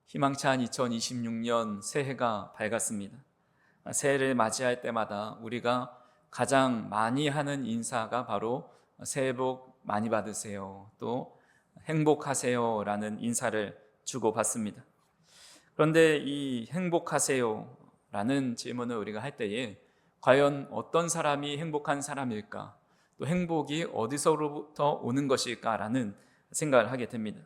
희망찬 2026년 새해가 밝았습니다. 새해를 맞이할 때마다 우리가 가장 많이 하는 인사가 바로 새해 복 많이 받으세요, 또 행복하세요 라는 인사를 주고받습니다. 그런데 이 행복하세요 라는 질문을 우리가 할 때에 과연 어떤 사람이 행복한 사람일까, 또 행복이 어디서부터 오는 것일까 라는 생각을 하게 됩니다.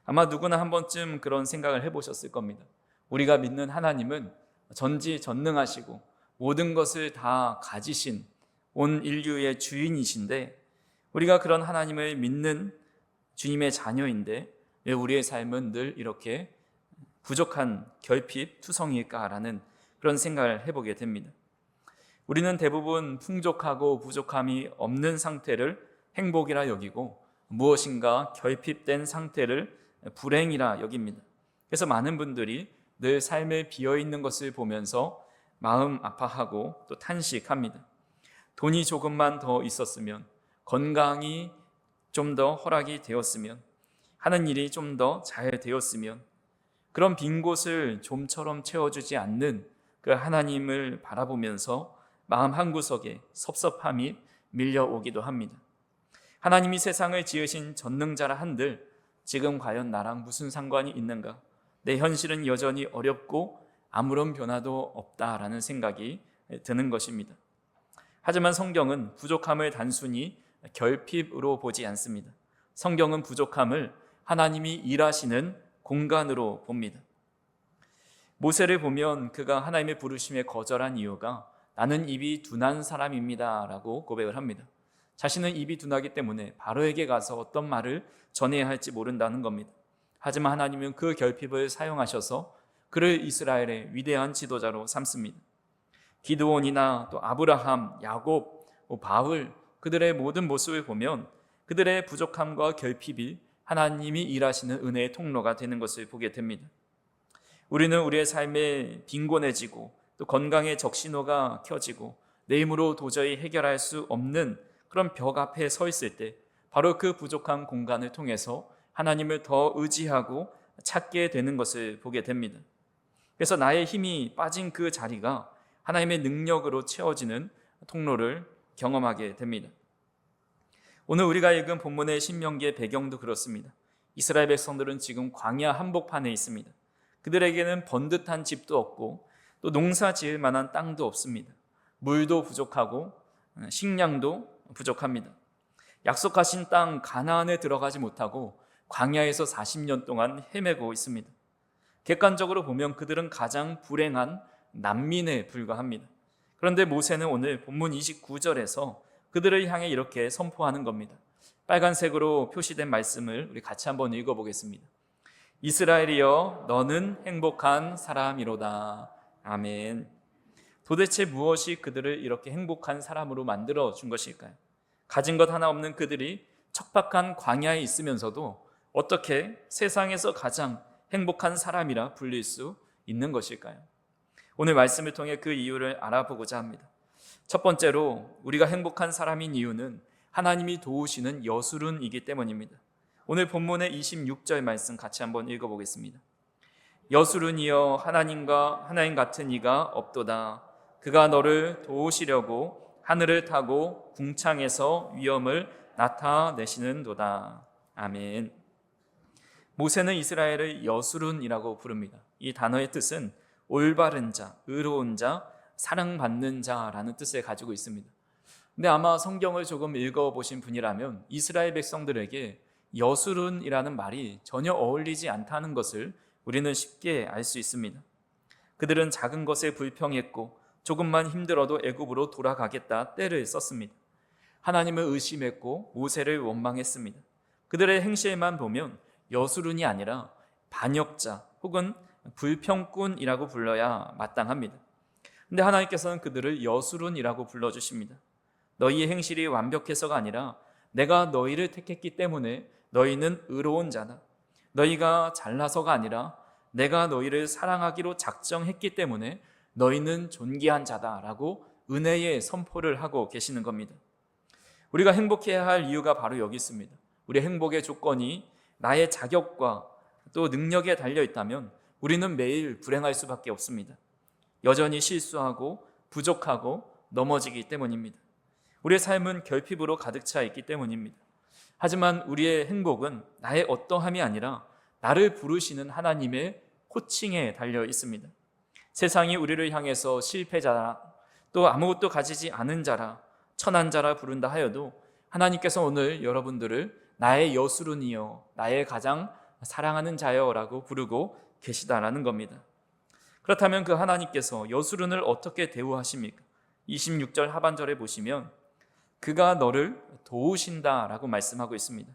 아마 누구나 한 번쯤 그런 생각을 해보셨을 겁니다. 우리가 믿는 하나님은 전지전능하시고 모든 것을 다 가지신 온 인류의 주인이신데, 우리가 그런 하나님을 믿는 주님의 자녀인데 왜 우리의 삶은 늘 이렇게 부족한 결핍투성일까라는 그런 생각을 해보게 됩니다. 우리는 대부분 풍족하고 부족함이 없는 상태를 행복이라 여기고 무엇인가 결핍된 상태를 불행이라 여깁니다. 그래서 많은 분들이 늘 삶에 비어있는 것을 보면서 마음 아파하고 또 탄식합니다. 돈이 조금만 더 있었으면, 건강이 좀 더 허락이 되었으면, 하는 일이 좀 더 잘 되었으면, 그런 빈 곳을 좀처럼 채워주지 않는 그 하나님을 바라보면서 마음 한구석에 섭섭함이 밀려오기도 합니다. 하나님이 세상을 지으신 전능자라 한들 지금 과연 나랑 무슨 상관이 있는가? 내 현실은 여전히 어렵고 아무런 변화도 없다라는 생각이 드는 것입니다. 하지만 성경은 부족함을 단순히 결핍으로 보지 않습니다. 성경은 부족함을 하나님이 일하시는 공간으로 봅니다. 모세를 보면 그가 하나님의 부르심에 거절한 이유가 나는 입이 둔한 사람입니다 라고 고백을 합니다. 자신은 입이 둔하기 때문에 바로에게 가서 어떤 말을 전해야 할지 모른다는 겁니다. 하지만 하나님은 그 결핍을 사용하셔서 그를 이스라엘의 위대한 지도자로 삼습니다. 기드온이나 또 아브라함, 야곱, 바울, 그들의 모든 모습을 보면 그들의 부족함과 결핍이 하나님이 일하시는 은혜의 통로가 되는 것을 보게 됩니다. 우리는 우리의 삶에 빈곤해지고 또 건강의 적신호가 켜지고 내 힘으로 도저히 해결할 수 없는 그런 벽 앞에 서 있을 때 바로 그 부족한 공간을 통해서 하나님을 더 의지하고 찾게 되는 것을 보게 됩니다. 그래서 나의 힘이 빠진 그 자리가 하나님의 능력으로 채워지는 통로를 경험하게 됩니다. 오늘 우리가 읽은 본문의 신명기의 배경도 그렇습니다. 이스라엘 백성들은 지금 광야 한복판에 있습니다. 그들에게는 번듯한 집도 없고 또 농사 지을 만한 땅도 없습니다. 물도 부족하고 식량도 부족합니다. 약속하신 땅 가나안에 들어가지 못하고 광야에서 40년 동안 헤매고 있습니다. 객관적으로 보면 그들은 가장 불행한 난민에 불과합니다. 그런데 모세는 오늘 본문 29절에서 그들을 향해 이렇게 선포하는 겁니다. 빨간색으로 표시된 말씀을 우리 같이 한번 읽어보겠습니다. 이스라엘이여 너는 행복한 사람이로다. 아멘. 도대체 무엇이 그들을 이렇게 행복한 사람으로 만들어 준 것일까요? 가진 것 하나 없는 그들이 척박한 광야에 있으면서도 어떻게 세상에서 가장 행복한 사람이라 불릴 수 있는 것일까요? 오늘 말씀을 통해 그 이유를 알아보고자 합니다. 첫 번째로 우리가 행복한 사람인 이유는 하나님이 도우시는 여수론이기 때문입니다. 오늘 본문의 26절 말씀 같이 한번 읽어보겠습니다. 여수론이여 하나님과 하나님 같은 이가 없도다. 그가 너를 도우시려고 하늘을 타고 궁창에서 위엄을 나타내시는도다. 아멘. 모세는 이스라엘을 여수론이라고 부릅니다. 이 단어의 뜻은 올바른 자, 의로운 자, 사랑받는 자라는 뜻을 가지고 있습니다. 근데 아마 성경을 조금 읽어보신 분이라면 이스라엘 백성들에게 여수론이라는 말이 전혀 어울리지 않다는 것을 우리는 쉽게 알 수 있습니다. 그들은 작은 것에 불평했고 조금만 힘들어도 애굽으로 돌아가겠다 떼를 썼습니다. 하나님을 의심했고 모세를 원망했습니다. 그들의 행실만 보면 여수론이 아니라 반역자 혹은 불평꾼이라고 불러야 마땅합니다. 근데 하나님께서는 그들을 여수론이라고 불러주십니다. 너희의 행실이 완벽해서가 아니라 내가 너희를 택했기 때문에 너희는 의로운 자다. 너희가 잘나서가 아니라 내가 너희를 사랑하기로 작정했기 때문에 너희는 존귀한 자다라고 은혜의 선포를 하고 계시는 겁니다. 우리가 행복해야 할 이유가 바로 여기 있습니다. 우리 행복의 조건이 나의 자격과 또 능력에 달려 있다면 우리는 매일 불행할 수밖에 없습니다. 여전히 실수하고 부족하고 넘어지기 때문입니다. 우리의 삶은 결핍으로 가득 차 있기 때문입니다. 하지만 우리의 행복은 나의 어떠함이 아니라 나를 부르시는 하나님의 호칭에 달려 있습니다. 세상이 우리를 향해서 실패자라, 또 아무것도 가지지 않은 자라, 천한 자라 부른다 하여도 하나님께서 오늘 여러분들을 나의 여수run이여, 나의 가장 사랑하는 자여라고 부르고 계시다라는 겁니다. 그렇다면 그 하나님께서 여수run을 어떻게 대우하십니까? 26절 하반절에 보시면 그가 너를 도우신다라고 말씀하고 있습니다.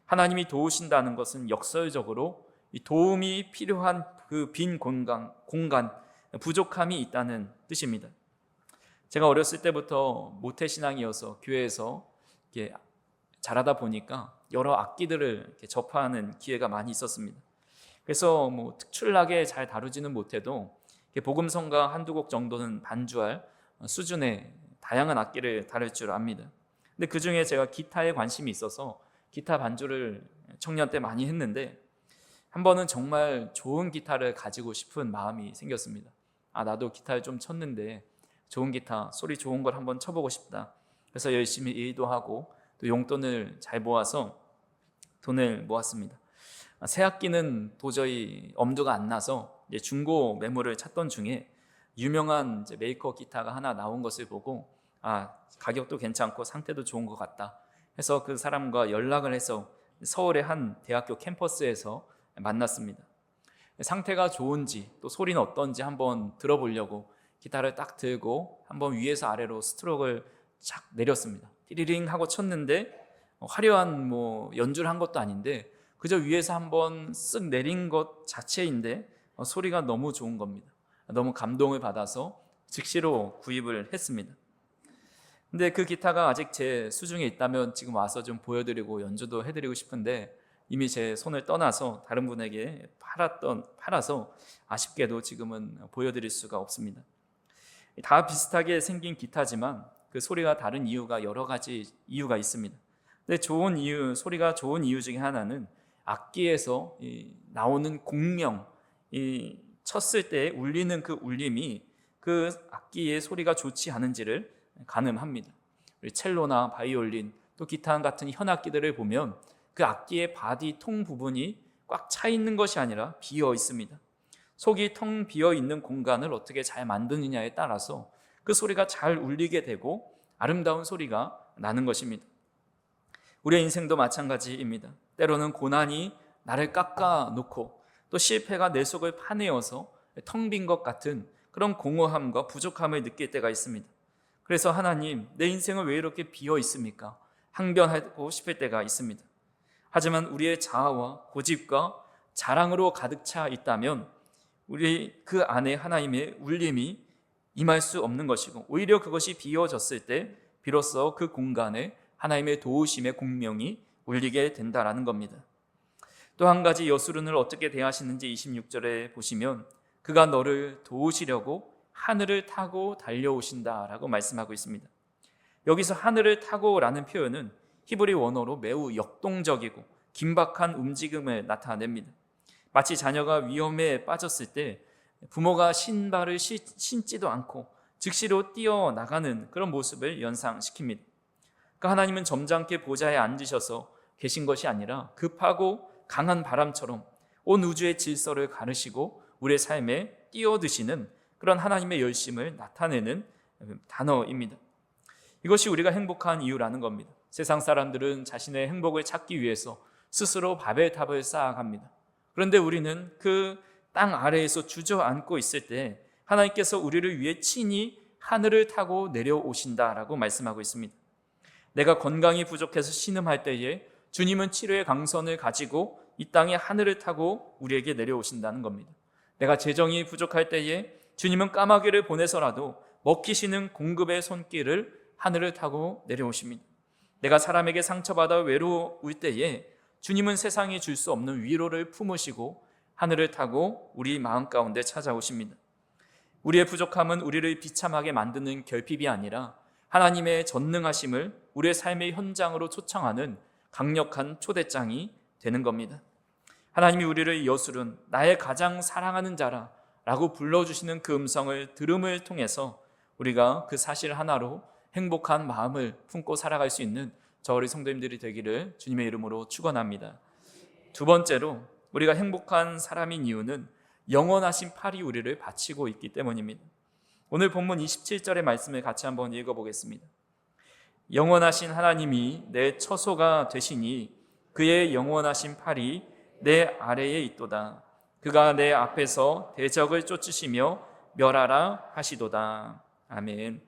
하나님이 도우신다는 것은 역설적으로 이 도움이 필요한 그 빈 공간, 부족함이 있다는 뜻입니다. 제가 어렸을 때부터 모태신앙이어서 교회에서 이렇게 자라다 보니까 여러 악기들을 이렇게 접하는 기회가 많이 있었습니다. 그래서 특출나게 잘 다루지는 못해도 복음성가 한두 곡 정도는 반주할 수준의 다양한 악기를 다룰 줄 압니다. 근데 그 중에 제가 기타에 관심이 있어서 기타 반주를 청년 때 많이 했는데 한 번은 정말 좋은 기타를 가지고 싶은 마음이 생겼습니다. 나도 기타를 좀 쳤는데 좋은 기타, 소리 좋은 걸 한번 쳐보고 싶다. 그래서 열심히 일도 하고 또 용돈을 잘 모아서 돈을 모았습니다. 새 악기는 도저히 엄두가 안 나서 중고 매물을 찾던 중에 유명한 메이커 기타가 하나 나온 것을 보고 가격도 괜찮고 상태도 좋은 것 같다 해서 그 사람과 연락을 해서 서울의 한 대학교 캠퍼스에서 만났습니다. 상태가 좋은지 또 소리는 어떤지 한번 들어보려고 기타를 딱 들고 한번 위에서 아래로 스트로크를 착 내렸습니다. 띠리링 하고 쳤는데 화려한 연주를 한 것도 아닌데 그저 위에서 한번 쓱 내린 것 자체인데 소리가 너무 좋은 겁니다. 너무 감동을 받아서 즉시로 구입을 했습니다. 근데 그 기타가 아직 제 수중에 있다면 지금 와서 좀 보여드리고 연주도 해드리고 싶은데 이미 제 손을 떠나서 다른 분에게 팔아서 아쉽게도 지금은 보여드릴 수가 없습니다. 다 비슷하게 생긴 기타지만 그 소리가 다른 이유가 여러 가지 이유가 있습니다. 근데 소리가 좋은 이유 중에 하나는 악기에서 나오는 공명, 쳤을 때 울리는 그 울림이 그 악기의 소리가 좋지 않은지를 가늠합니다. 우리 첼로나 바이올린 또 기타 같은 현악기들을 보면 그 악기의 바디 통 부분이 꽉 차 있는 것이 아니라 비어 있습니다. 속이 텅 비어 있는 공간을 어떻게 잘 만드느냐에 따라서 그 소리가 잘 울리게 되고 아름다운 소리가 나는 것입니다. 우리의 인생도 마찬가지입니다. 때로는 고난이 나를 깎아놓고 또 실패가 내 속을 파내어서 텅 빈 것 같은 그런 공허함과 부족함을 느낄 때가 있습니다. 그래서 하나님, 내 인생은 왜 이렇게 비어 있습니까? 항변하고 싶을 때가 있습니다. 하지만 우리의 자아와 고집과 자랑으로 가득 차 있다면 우리 그 안에 하나님의 울림이 임할 수 없는 것이고 오히려 그것이 비어졌을 때 비로소 그 공간에 하나님의 도우심의 공명이 울리게 된다라는 겁니다. 또 한 가지 여수run을 어떻게 대하시는지 26절에 보시면 그가 너를 도우시려고 하늘을 타고 달려오신다라고 말씀하고 있습니다. 여기서 하늘을 타고라는 표현은 히브리 원어로 매우 역동적이고 긴박한 움직임을 나타냅니다. 마치 자녀가 위험에 빠졌을 때 부모가 신발을 신지도 않고 즉시로 뛰어나가는 그런 모습을 연상시킵니다. 그러니까 하나님은 점잖게 보좌에 앉으셔서 계신 것이 아니라 급하고 강한 바람처럼 온 우주의 질서를 가르시고 우리의 삶에 뛰어드시는 그런 하나님의 열심을 나타내는 단어입니다. 이것이 우리가 행복한 이유라는 겁니다. 세상 사람들은 자신의 행복을 찾기 위해서 스스로 바벨탑을 쌓아갑니다. 그런데 우리는 그 땅 아래에서 주저앉고 있을 때 하나님께서 우리를 위해 친히 하늘을 타고 내려오신다라고 말씀하고 있습니다. 내가 건강이 부족해서 신음할 때에 주님은 치료의 강선을 가지고 이 땅에 하늘을 타고 우리에게 내려오신다는 겁니다. 내가 재정이 부족할 때에 주님은 까마귀를 보내서라도 먹히시는 공급의 손길을 하늘을 타고 내려오십니다. 내가 사람에게 상처받아 외로울 때에 주님은 세상이 줄 수 없는 위로를 품으시고 하늘을 타고 우리 마음 가운데 찾아오십니다. 우리의 부족함은 우리를 비참하게 만드는 결핍이 아니라 하나님의 전능하심을 우리의 삶의 현장으로 초청하는 강력한 초대장이 되는 겁니다. 하나님이 우리를 여술은 나의 가장 사랑하는 자라 라고 불러주시는 그 음성을 들음을 통해서 우리가 그 사실 하나로 행복한 마음을 품고 살아갈 수 있는 저 우리 성도님들이 되기를 주님의 이름으로 축원합니다. 두 번째로 우리가 행복한 사람인 이유는 영원하신 팔이 우리를 받치고 있기 때문입니다. 오늘 본문 27절의 말씀을 같이 한번 읽어보겠습니다. 영원하신 하나님이 내 처소가 되시니 그의 영원하신 팔이 내 아래에 있도다. 그가 내 앞에서 대적을 쫓으시며 멸하라 하시도다. 아멘.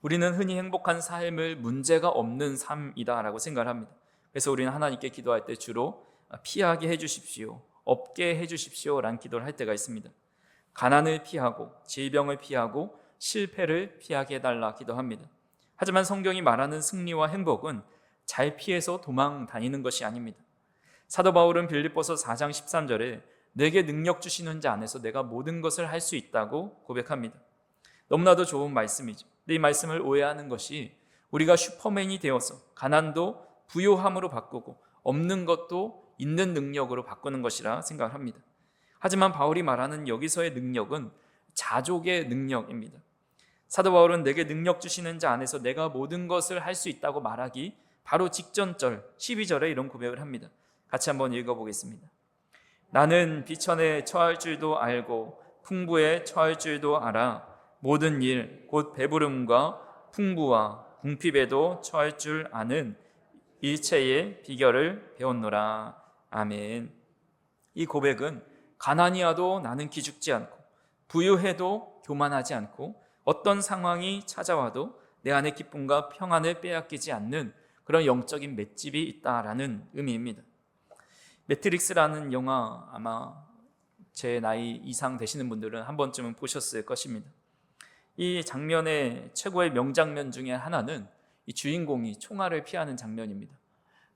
우리는 흔히 행복한 삶을 문제가 없는 삶이다라고 생각을 합니다. 그래서 우리는 하나님께 기도할 때 주로 피하게 해주십시오, 없게 해주십시오 라는 기도를 할 때가 있습니다. 가난을 피하고 질병을 피하고 실패를 피하게 해달라 기도합니다. 하지만 성경이 말하는 승리와 행복은 잘 피해서 도망 다니는 것이 아닙니다. 사도 바울은 빌립보서 4장 13절에 내게 능력 주시는 자 안에서 내가 모든 것을 할 수 있다고 고백합니다. 너무나도 좋은 말씀이죠. 근데 이 말씀을 오해하는 것이 우리가 슈퍼맨이 되어서 가난도 부요함으로 바꾸고 없는 것도 있는 능력으로 바꾸는 것이라 생각을 합니다. 하지만 바울이 말하는 여기서의 능력은 자족의 능력입니다. 사도 바울은 내게 능력 주시는 자 안에서 내가 모든 것을 할 수 있다고 말하기 바로 직전절 12절에 이런 고백을 합니다. 같이 한번 읽어보겠습니다. 나는 비천에 처할 줄도 알고 풍부에 처할 줄도 알아 모든 일 곧 배부름과 풍부와 궁핍에도 처할 줄 아는 일체의 비결을 배웠노라. 아멘. 이 고백은 가난이 와도 나는 기죽지 않고 부유해도 교만하지 않고 어떤 상황이 찾아와도 내 안의 기쁨과 평안을 빼앗기지 않는 그런 영적인 맷집이 있다라는 의미입니다. 매트릭스라는 영화 아마 제 나이 이상 되시는 분들은 한 번쯤은 보셨을 것입니다. 이 장면의 최고의 명장면 중에 하나는 이 주인공이 총알을 피하는 장면입니다.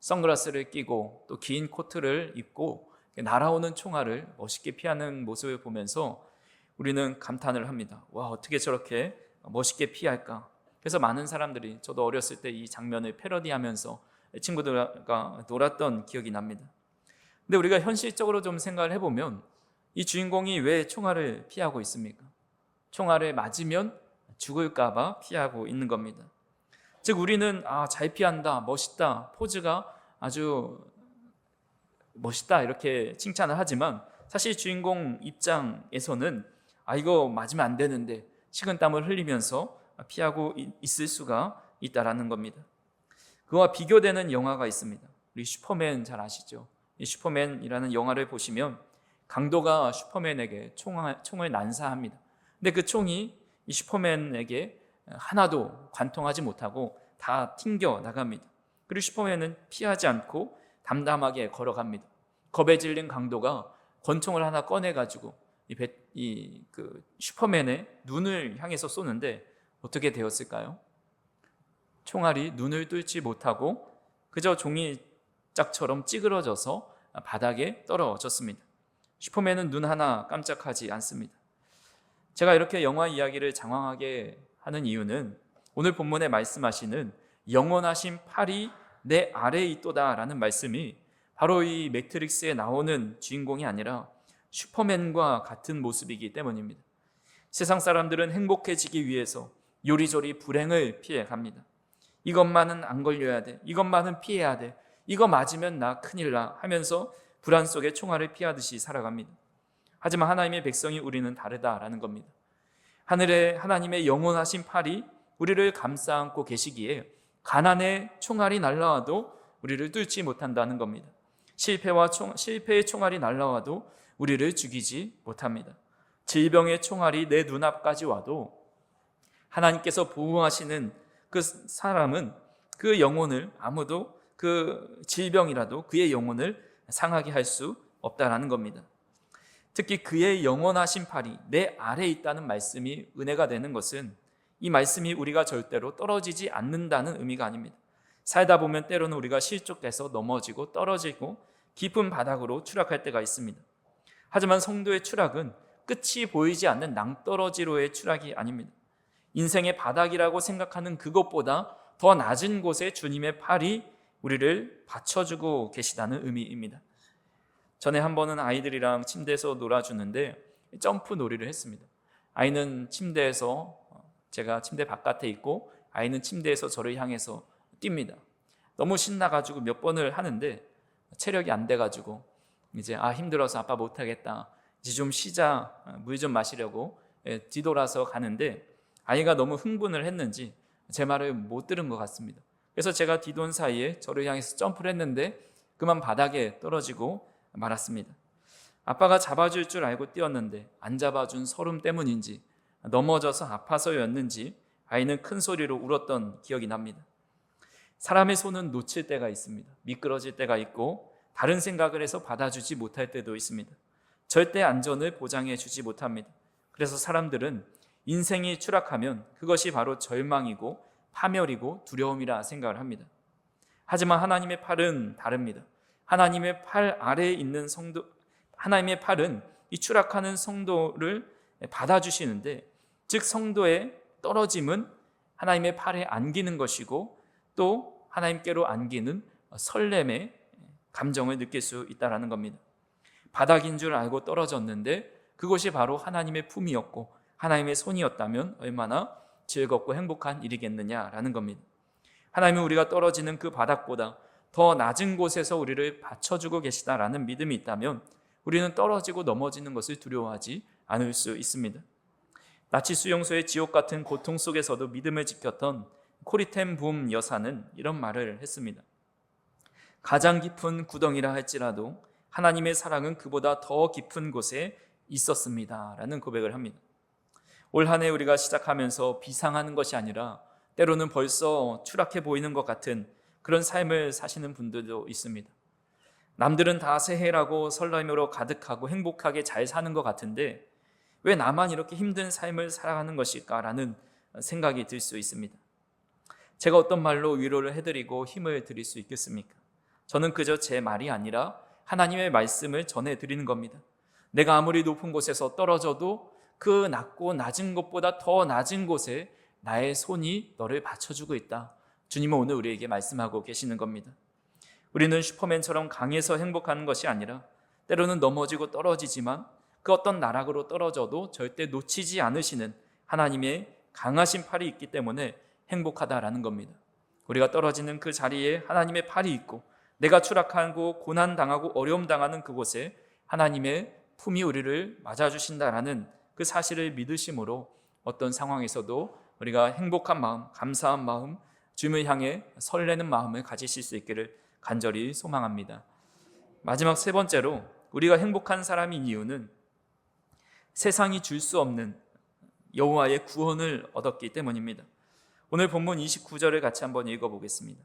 선글라스를 끼고 또 긴 코트를 입고 날아오는 총알을 멋있게 피하는 모습을 보면서 우리는 감탄을 합니다. 와, 어떻게 저렇게 멋있게 피할까? 그래서 많은 사람들이, 저도 어렸을 때 이 장면을 패러디하면서 친구들과 놀았던 기억이 납니다. 근데 우리가 현실적으로 좀 생각을 해보면 이 주인공이 왜 총알을 피하고 있습니까? 총알을 맞으면 죽을까 봐 피하고 있는 겁니다. 즉 우리는 잘 피한다, 멋있다, 포즈가 아주 멋있다 이렇게 칭찬을 하지만 사실 주인공 입장에서는 이거 맞으면 안 되는데 식은땀을 흘리면서 피하고 있을 수가 있다라는 겁니다. 그와 비교되는 영화가 있습니다. 우리 슈퍼맨 잘 아시죠? 이 슈퍼맨이라는 영화를 보시면 강도가 슈퍼맨에게 총을 난사합니다. 근데 그 총이 이 슈퍼맨에게 하나도 관통하지 못하고 다 튕겨 나갑니다. 그리고 슈퍼맨은 피하지 않고 담담하게 걸어갑니다. 겁에 질린 강도가 권총을 하나 꺼내가지고 그 슈퍼맨의 눈을 향해서 쏘는데 어떻게 되었을까요? 총알이 눈을 뚫지 못하고 그저 종이짝처럼 찌그러져서 바닥에 떨어졌습니다. 슈퍼맨은 눈 하나 깜짝하지 않습니다. 제가 이렇게 영화 이야기를 장황하게 하는 이유는 오늘 본문에 말씀하시는 영원하신 팔이 내 아래에 있도다 라는 말씀이 바로 이 매트릭스에 나오는 주인공이 아니라 슈퍼맨과 같은 모습이기 때문입니다. 세상 사람들은 행복해지기 위해서 요리조리 불행을 피해 갑니다. 이것만은 안 걸려야 돼, 이것만은 피해야 돼, 이거 맞으면 나 큰일 나 하면서 불안 속에 총알을 피하듯이 살아갑니다. 하지만 하나님의 백성이 우리는 다르다라는 겁니다. 하늘에 하나님의 영원하신 팔이 우리를 감싸 안고 계시기에 가난의 총알이 날라와도 우리를 뚫지 못한다는 겁니다. 실패의 총알이 날라와도 우리를 죽이지 못합니다. 질병의 총알이 내 눈앞까지 와도 하나님께서 보호하시는 그 사람은 그 영혼을 아무도 그 질병이라도 그의 영혼을 상하게 할 수 없다라는 겁니다. 특히 그의 영원하신 팔이 내 아래에 있다는 말씀이 은혜가 되는 것은 이 말씀이 우리가 절대로 떨어지지 않는다는 의미가 아닙니다. 살다 보면 때로는 우리가 실족해서 넘어지고 떨어지고 깊은 바닥으로 추락할 때가 있습니다. 하지만 성도의 추락은 끝이 보이지 않는 낭떠러지로의 추락이 아닙니다. 인생의 바닥이라고 생각하는 그것보다 더 낮은 곳에 주님의 팔이 우리를 받쳐주고 계시다는 의미입니다. 전에 한 번은 아이들이랑 침대에서 놀아주는데 점프 놀이를 했습니다. 아이는 침대에서, 제가 침대 바깥에 있고 아이는 침대에서 저를 향해서 뜁니다. 너무 신나가지고 몇 번을 하는데 체력이 안 돼가지고 이제 힘들어서 아빠 못하겠다, 이제 좀 쉬자, 물 좀 마시려고 뒤돌아서 가는데 아이가 너무 흥분을 했는지 제 말을 못 들은 것 같습니다. 그래서 제가 뒤돈 사이에 저를 향해서 점프를 했는데 그만 바닥에 떨어지고 말았습니다. 아빠가 잡아줄 줄 알고 뛰었는데 안 잡아준 서름 때문인지 넘어져서 아파서였는지 아이는 큰 소리로 울었던 기억이 납니다. 사람의 손은 놓칠 때가 있습니다. 미끄러질 때가 있고 다른 생각을 해서 받아주지 못할 때도 있습니다. 절대 안전을 보장해 주지 못합니다. 그래서 사람들은 인생이 추락하면 그것이 바로 절망이고 파멸이고 두려움이라 생각을 합니다. 하지만 하나님의 팔은 다릅니다. 하나님의 팔 아래에 있는 성도, 하나님의 팔은 이 추락하는 성도를 받아주시는데, 즉 성도의 떨어짐은 하나님의 팔에 안기는 것이고 또 하나님께로 안기는 설렘의 감정을 느낄 수 있다는 겁니다. 바닥인 줄 알고 떨어졌는데 그것이 바로 하나님의 품이었고 하나님의 손이었다면 얼마나 즐겁고 행복한 일이겠느냐라는 겁니다. 하나님은 우리가 떨어지는 그 바닥보다 더 낮은 곳에서 우리를 받쳐주고 계시다라는 믿음이 있다면 우리는 떨어지고 넘어지는 것을 두려워하지 않을 수 있습니다. 나치 수용소의 지옥 같은 고통 속에서도 믿음을 지켰던 코리텐 붐 여사는 이런 말을 했습니다. 가장 깊은 구덩이라 할지라도 하나님의 사랑은 그보다 더 깊은 곳에 있었습니다 라는 고백을 합니다. 올 한 해 우리가 시작하면서 비상하는 것이 아니라 때로는 벌써 추락해 보이는 것 같은 그런 삶을 사시는 분들도 있습니다. 남들은 다 새해라고 설렘으로 가득하고 행복하게 잘 사는 것 같은데 왜 나만 이렇게 힘든 삶을 살아가는 것일까라는 생각이 들 수 있습니다. 제가 어떤 말로 위로를 해드리고 힘을 드릴 수 있겠습니까? 저는 그저 제 말이 아니라 하나님의 말씀을 전해드리는 겁니다. 내가 아무리 높은 곳에서 떨어져도 그 낮고 낮은 곳보다 더 낮은 곳에 나의 손이 너를 받쳐주고 있다. 주님은 오늘 우리에게 말씀하고 계시는 겁니다. 우리는 슈퍼맨처럼 강해서 행복하는 것이 아니라 때로는 넘어지고 떨어지지만 그 어떤 나락으로 떨어져도 절대 놓치지 않으시는 하나님의 강하신 팔이 있기 때문에 행복하다라는 겁니다. 우리가 떨어지는 그 자리에 하나님의 팔이 있고 내가 추락하고 고난당하고 어려움당하는 그곳에 하나님의 품이 우리를 맞아주신다라는 그 사실을 믿으심으로 어떤 상황에서도 우리가 행복한 마음, 감사한 마음, 주님을 향해 설레는 마음을 가지실 수 있기를 간절히 소망합니다. 마지막 세 번째로 우리가 행복한 사람인 이유는 세상이 줄 수 없는 여호와의 구원을 얻었기 때문입니다. 오늘 본문 29절을 같이 한번 읽어보겠습니다.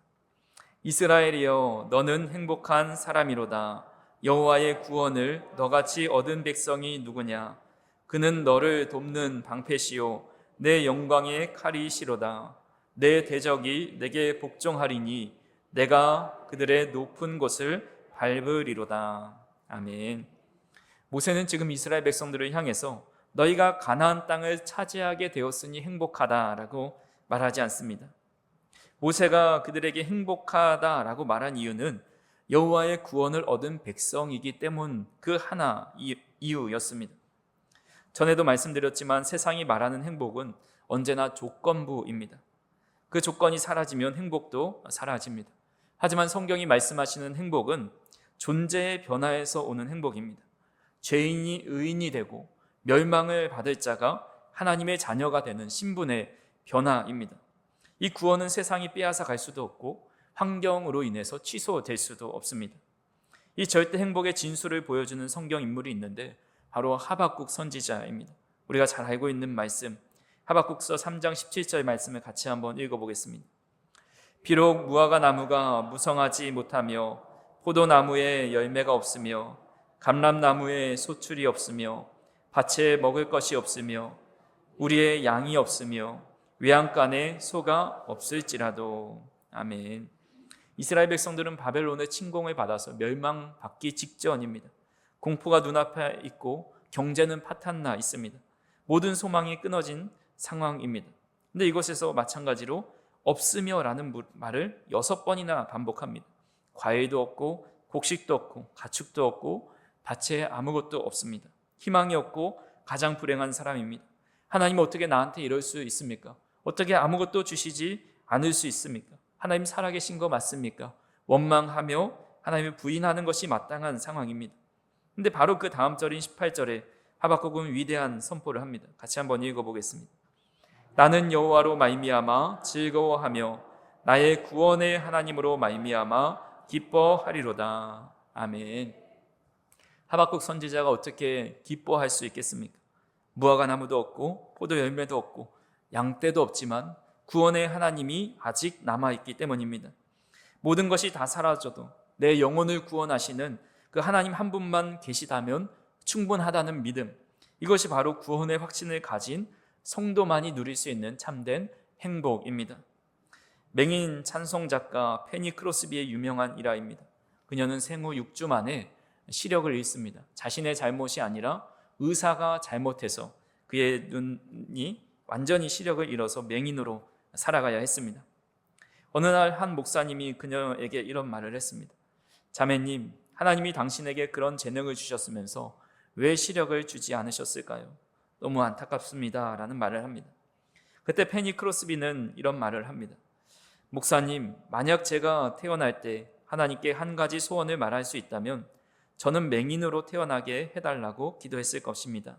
이스라엘이여 너는 행복한 사람이로다. 여호와의 구원을 너같이 얻은 백성이 누구냐? 그는 너를 돕는 방패시요 내 영광의 칼이시로다. 내 대적이 내게 복종하리니 내가 그들의 높은 곳을 밟으리로다. 아멘. 모세는 지금 이스라엘 백성들을 향해서 너희가 가나안 땅을 차지하게 되었으니 행복하다라고 말하지 않습니다. 모세가 그들에게 행복하다라고 말한 이유는 여호와의 구원을 얻은 백성이기 때문 그 하나 이유였습니다. 전에도 말씀드렸지만 세상이 말하는 행복은 언제나 조건부입니다. 그 조건이 사라지면 행복도 사라집니다. 하지만 성경이 말씀하시는 행복은 존재의 변화에서 오는 행복입니다. 죄인이 의인이 되고 멸망을 받을 자가 하나님의 자녀가 되는 신분의 변화입니다. 이 구원은 세상이 빼앗아 갈 수도 없고 환경으로 인해서 취소될 수도 없습니다. 이 절대 행복의 진수를 보여주는 성경 인물이 있는데 바로 하박국 선지자입니다. 우리가 잘 알고 있는 말씀, 하박국서 3장 17절 말씀을 같이 한번 읽어보겠습니다. 비록 무화과 나무가 무성하지 못하며 포도나무에 열매가 없으며 감람나무에 소출이 없으며 밭에 먹을 것이 없으며 우리의 양이 없으며 외양간에 소가 없을지라도. 아멘. 이스라엘 백성들은 바벨론의 침공을 받아서 멸망받기 직전입니다. 공포가 눈앞에 있고 경제는 파탄나 있습니다. 모든 소망이 끊어진 상황입니다. 근데 이곳에서 마찬가지로 없으며 라는 말을 6번이나 반복합니다. 과일도 없고 곡식도 없고 가축도 없고 밭에 아무것도 없습니다. 희망이 없고 가장 불행한 사람입니다. 하나님 어떻게 나한테 이럴 수 있습니까? 어떻게 아무것도 주시지 않을 수 있습니까? 하나님 살아계신 거 맞습니까? 원망하며 하나님을 부인하는 것이 마땅한 상황입니다. 근데 바로 그 다음 절인 18절에 하박국은 위대한 선포를 합니다. 같이 한번 읽어보겠습니다. 나는 여호와로 말미암아 즐거워하며 나의 구원의 하나님으로 말미암아 기뻐하리로다. 아멘. 하박국 선지자가 어떻게 기뻐할 수 있겠습니까? 무화과 나무도 없고 포도 열매도 없고 양떼도 없지만 구원의 하나님이 아직 남아있기 때문입니다. 모든 것이 다 사라져도 내 영혼을 구원하시는 그 하나님 한 분만 계시다면 충분하다는 믿음, 이것이 바로 구원의 확신을 가진 성도만이 누릴 수 있는 참된 행복입니다. 맹인 찬송 작가 페니 크로스비의 유명한 일화입니다. 그녀는 생후 6주 만에 시력을 잃습니다. 자신의 잘못이 아니라 의사가 잘못해서 그의 눈이 완전히 시력을 잃어서 맹인으로 살아가야 했습니다. 어느 날 한 목사님이 그녀에게 이런 말을 했습니다. 자매님, 하나님이 당신에게 그런 재능을 주셨으면서 왜 시력을 주지 않으셨을까요? 너무 안타깝습니다 라는 말을 합니다. 그때 페니 크로스비는 이런 말을 합니다. 목사님, 만약 제가 태어날 때 하나님께 한 가지 소원을 말할 수 있다면 저는 맹인으로 태어나게 해달라고 기도했을 것입니다.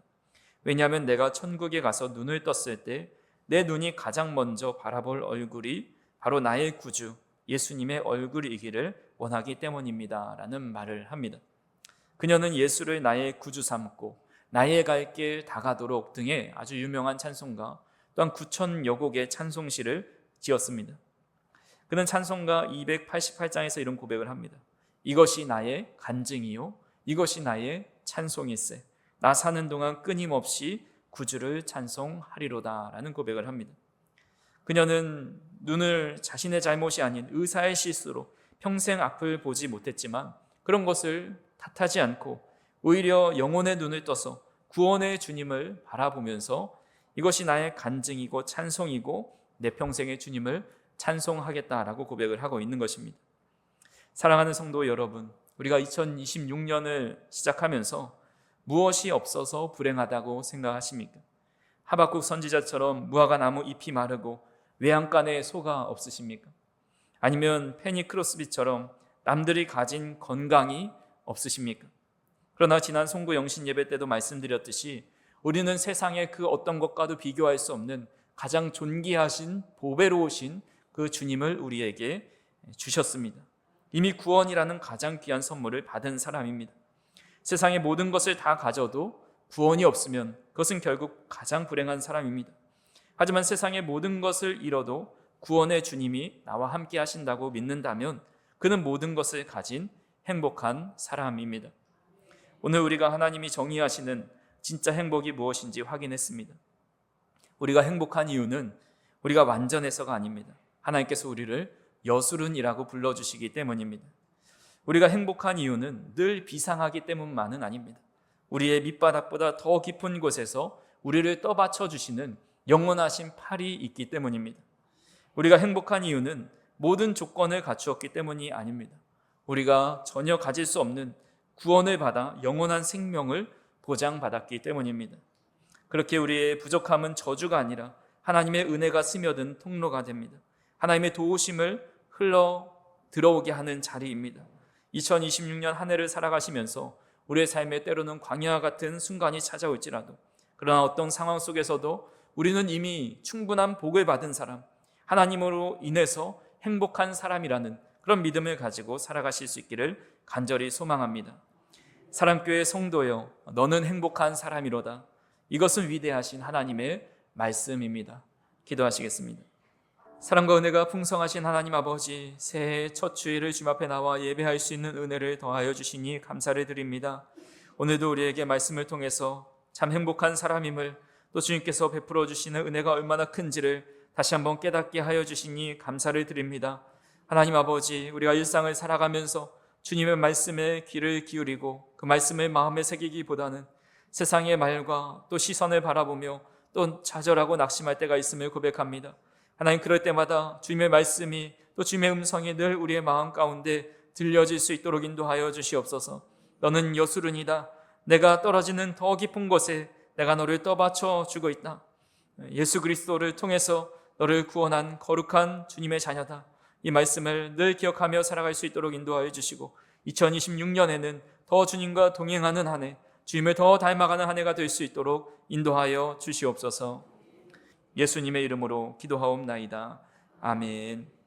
왜냐하면 내가 천국에 가서 눈을 떴을 때 내 눈이 가장 먼저 바라볼 얼굴이 바로 나의 구주 예수님의 얼굴이기를 원하기 때문입니다 라는 말을 합니다. 그녀는 예수를 나의 구주 삼고 나의 갈 길 다가도록 등의 아주 유명한 찬송가 또한 9,000여 곡의 찬송시를 지었습니다. 그는 찬송가 288장에서 이런 고백을 합니다. 이것이 나의 간증이요 이것이 나의 찬송일세. 나 사는 동안 끊임없이 구주를 찬송하리로다 라는 고백을 합니다. 그녀는 눈을 자신의 잘못이 아닌 의사의 실수로 평생 앞을 보지 못했지만 그런 것을 탓하지 않고 오히려 영혼의 눈을 떠서 구원의 주님을 바라보면서 이것이 나의 간증이고 찬송이고 내 평생의 주님을 찬송하겠다라고 고백을 하고 있는 것입니다. 사랑하는 성도 여러분, 우리가 2026년을 시작하면서 무엇이 없어서 불행하다고 생각하십니까? 하박국 선지자처럼 무화과 나무 잎이 마르고 외양간에 소가 없으십니까? 아니면 페니 크로스비처럼 남들이 가진 건강이 없으십니까? 그러나 지난 송구 영신 예배 때도 말씀드렸듯이 우리는 세상의 그 어떤 것과도 비교할 수 없는 가장 존귀하신 보배로우신 그 주님을 우리에게 주셨습니다. 이미 구원이라는 가장 귀한 선물을 받은 사람입니다. 세상의 모든 것을 다 가져도 구원이 없으면 그것은 결국 가장 불행한 사람입니다. 하지만 세상의 모든 것을 잃어도 구원의 주님이 나와 함께 하신다고 믿는다면 그는 모든 것을 가진 행복한 사람입니다. 오늘 우리가 하나님이 정의하시는 진짜 행복이 무엇인지 확인했습니다. 우리가 행복한 이유는 우리가 완전해서가 아닙니다. 하나님께서 우리를 여술은이라고 불러주시기 때문입니다. 우리가 행복한 이유는 늘 비상하기 때문만은 아닙니다. 우리의 밑바닥보다 더 깊은 곳에서 우리를 떠받쳐 주시는 영원하신 팔이 있기 때문입니다. 우리가 행복한 이유는 모든 조건을 갖추었기 때문이 아닙니다. 우리가 전혀 가질 수 없는 구원을 받아 영원한 생명을 보장받았기 때문입니다. 그렇게 우리의 부족함은 저주가 아니라 하나님의 은혜가 스며든 통로가 됩니다. 하나님의 도우심을 흘러 들어오게 하는 자리입니다. 2026년 한 해를 살아가시면서 우리의 삶에 때로는 광야와 같은 순간이 찾아올지라도 그러나 어떤 상황 속에서도 우리는 이미 충분한 복을 받은 사람, 하나님으로 인해서 행복한 사람이라는 그런 믿음을 가지고 살아가실 수 있기를 간절히 소망합니다. 사랑교회 성도여, 너는 행복한 사람이로다. 이것은 위대하신 하나님의 말씀입니다. 기도하시겠습니다. 사랑과 은혜가 풍성하신 하나님 아버지, 새해 첫 주일을 주님 앞에 나와 예배할 수 있는 은혜를 더하여 주시니 감사를 드립니다. 오늘도 우리에게 말씀을 통해서 참 행복한 사람임을 또 주님께서 베풀어 주시는 은혜가 얼마나 큰지를 다시 한번 깨닫게 하여 주시니 감사를 드립니다. 하나님 아버지, 우리가 일상을 살아가면서 주님의 말씀에 귀를 기울이고 그 말씀을 마음에 새기기보다는 세상의 말과 또 시선을 바라보며 또 좌절하고 낙심할 때가 있음을 고백합니다. 하나님, 그럴 때마다 주님의 말씀이 또 주님의 음성이 늘 우리의 마음 가운데 들려질 수 있도록 인도하여 주시옵소서. 너는 여수른이다. 내가 떨어지는 더 깊은 곳에 내가 너를 떠받쳐 주고 있다. 예수 그리스도를 통해서 너를 구원한 거룩한 주님의 자녀다. 이 말씀을 늘 기억하며 살아갈 수 있도록 인도하여 주시고 2026년에는 더 주님과 동행하는 한 해, 주님을 더 닮아가는 한 해가 될 수 있도록 인도하여 주시옵소서. 예수님의 이름으로 기도하옵나이다. 아멘.